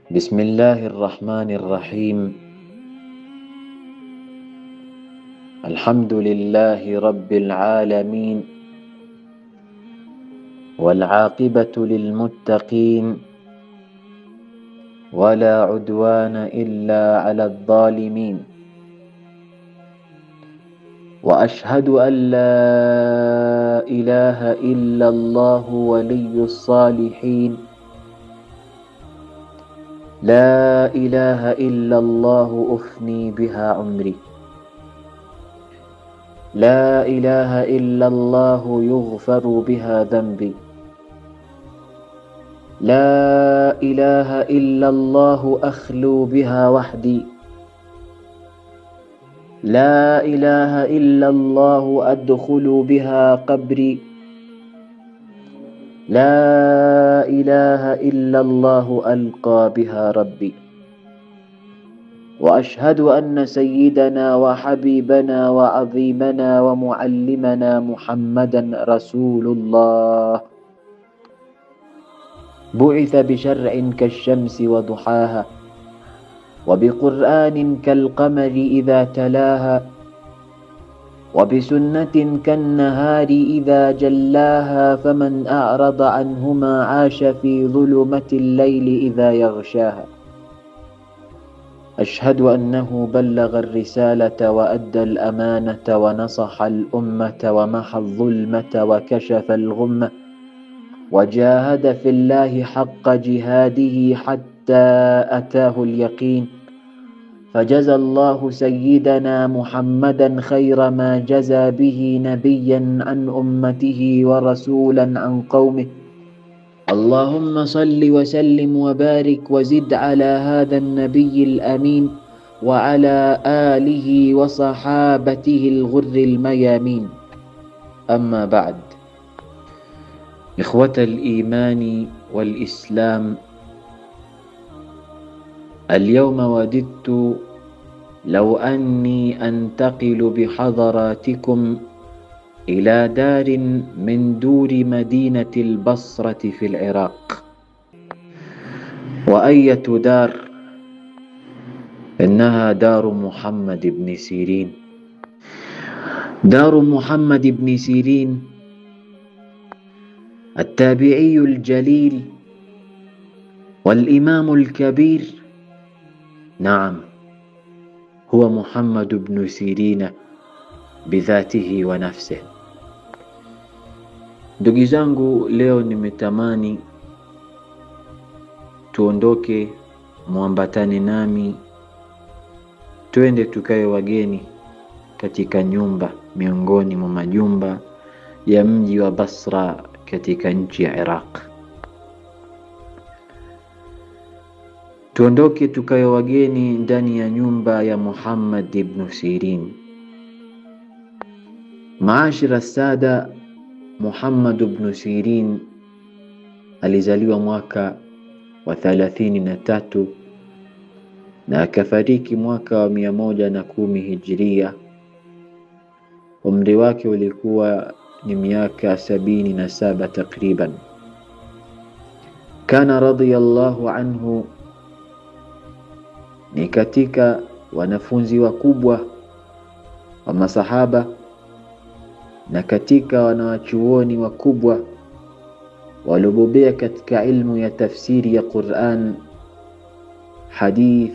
بسم الله الرحمن الرحيم. الحمد لله رب العالمين، والعاقبة للمتقين، ولا عدوان إلا على الظالمين. وأشهد أن لا إله إلا الله ولي الصالحين. لا إله إلا الله أفني بها عمري. لا إله إلا الله يغفر بها ذنبي. لا إله إلا الله أخلو بها وحدي. لا إله إلا الله أدخل بها قبري. لا إله إلا الله ألقى بها ربي. وأشهد أن سيدنا وحبيبنا وعظيمنا ومعلمنا محمدا رسول الله، بعث بشرع كالشمس وضحاها، وبقرآن كالقمر إذا تلاها، وبسنة كالنهار إذا جلاها، فمن أعرض عنهما عاش في ظلمة الليل إذا يغشاها. أشهد أنه بلغ الرسالة وأدى الأمانة ونصح الأمة ومحى الظلمة وكشف الغمة، وجاهد في الله حق جهاده حتى أتاه اليقين. فجزى الله سيدنا محمدا خير ما جزى به نبيا عن أمته ورسولا عن قومه. اللهم صل وسلم وبارك وزد على هذا النبي الأمين وعلى آله وصحابته الغر الميامين. أما بعد، إخوة الإيمان والإسلام، اليوم وددت لو أني أنتقل بحضراتكم إلى دار من دور مدينة البصرة في العراق. وأية دار؟ إنها دار محمد بن سيرين. دار محمد بن سيرين التابعي الجليل والإمام الكبير، نعم، هو محمد بن سيرين بذاته ونفسه. Ndugu zangu, leo nimetamani tuondoke, muambatane nami, twende tukae wageni katika nyumba miongoni mwa majumba ya mji wa Basra katika nchi ya Iraq. Tuondoke tukae wageni ndani ya nyumba ya Muhammad ibn Sirin. Maashira sada, Muhammad ibn Sirin alizaliwa mwaka wa 33 na akafariki mwaka wa 110 Hijria. Umri wake ulikuwa ni miaka 77 takriban. Kana radiyallahu anhu ni katika wanafunzi wakubwa wa masahaba na katika wanawachuoni wakubwa walobobea katika ilmu ya tafsiri ya Qur'an, hadith,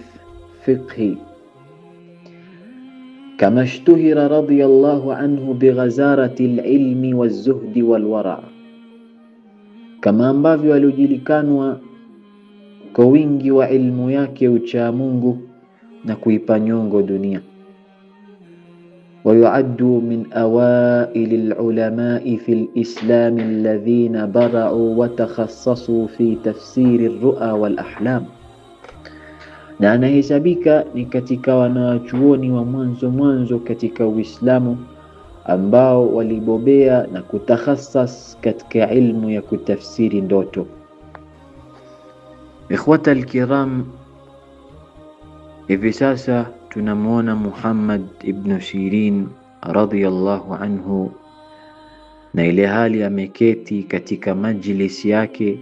fiqhi. Kama ishtuhira radiyallahu anhu bighazarati alilmi wazuhdi walwara, kama ambavyo alijulikanwa kwa wingi wa ilmu yake, ucha Mungu na kuipa nyongo dunia. ويعد من أوائل العلماء في الإسلام الذين برعوا وتخصصوا في تفسير الرؤى والأحلام. na anahesabika ni katika wanachuoni wa mwanzo katika Uislamu ambao walibobea na kutakhasas katika ilmu ya kutafsiri ndoto. Ikhwata alkiram, hivi sasa tunamuona Muhammad ibn Sirin radhiyallahu anhu, na ile hali ameketi katika majlisi yake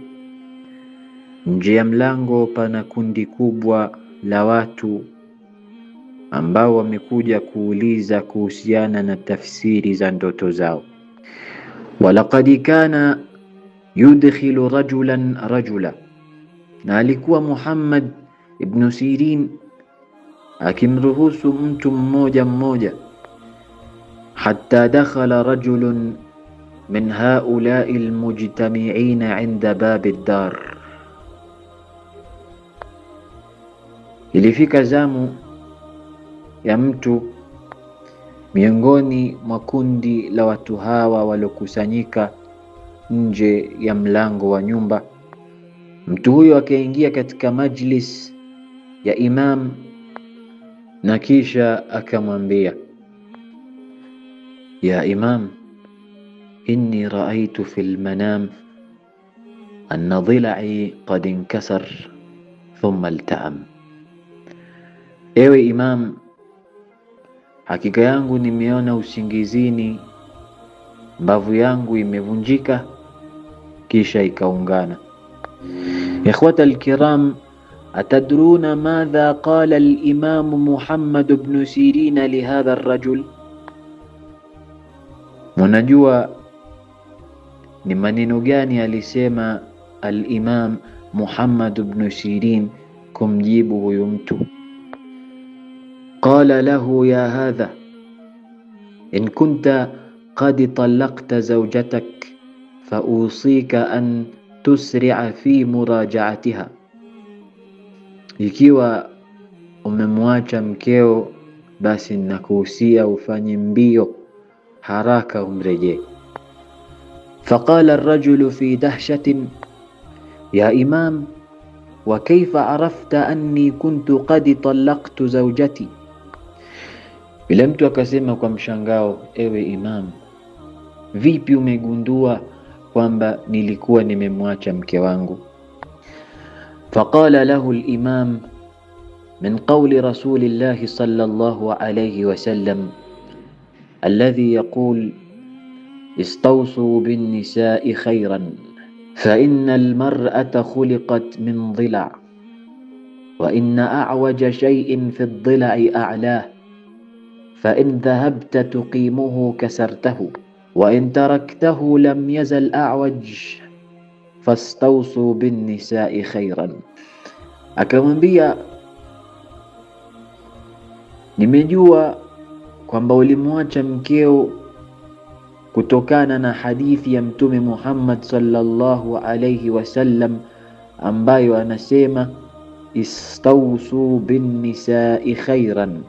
nje ya mlango pana kundi kubwa la watu ambao wamekuja kuuliza kuhusiana na tafsiri za ndoto zao. Walaqad kana yudkhilu rajulan rajula, na alikuwa Muhammad ibn Sirin akimruhusu mtu mmoja mmoja. Hatta dakhala rajulun min haula'i almujtami'ina 'inda babi ad-dar, ilifika zamu ya mtu miongoni mwa kundi la watu hawa waliokusanyika nje ya mlango wa nyumba. Mtu huyo akaingia katika majlis ya Imam na kisha akamwambia, ya Imam, inni raaitu fil manam anna dhila'i qad inkasar thumma iltaam. Ewe Imam, hakika yangu nimeona usingizini mbavu yangu imevunjika kisha ikaungana. Ikhwata alkiram, atadruna madha qala al-Imam Muhammad ibn Sirin li hadha ar-rajul? Munajua ni maneno gani alisema al-Imam Muhammad ibn Sirin kumjibu huyu mtu? Qala lahu, ya hadha, in kunta qad talaqta zawjatak fausika an tusri'a fi muraja'atiha, ikiwa umemwacha mkeo basi nakuhusia ufanye mbio haraka umrejee. Faqala ar-rajulu fi dahshatin, ya Imam, wa kayfa arafta anni kuntu qad talaqtu zawjati? Yule mtu akasema kwa mshangao, ewe Imam, vipi umegundua kwamba nilikuwa nimemwacha mke wangu? Faqala lahu al-Imam, min qawli rasulillahi sallallahu alayhi wasallam alladhi yaqul istawsu bin nisa'i khayran fa inna al-mar'ata khuliqat min dhila' wa inna a'waja shay'in fi ad-dhila'i a'lah fa in dhahabta tuqimuhu kasartahu wa in taraktahu lam yazal a'waj fastawsu bin nisa'i khayran. Akamwambia, nimejua kwamba ulimwacha mkeo kutokana na hadithi ya Mtume Muhammad sallallahu alayhi wasallam ambayo anasema istawsu bin nisa'i khayran,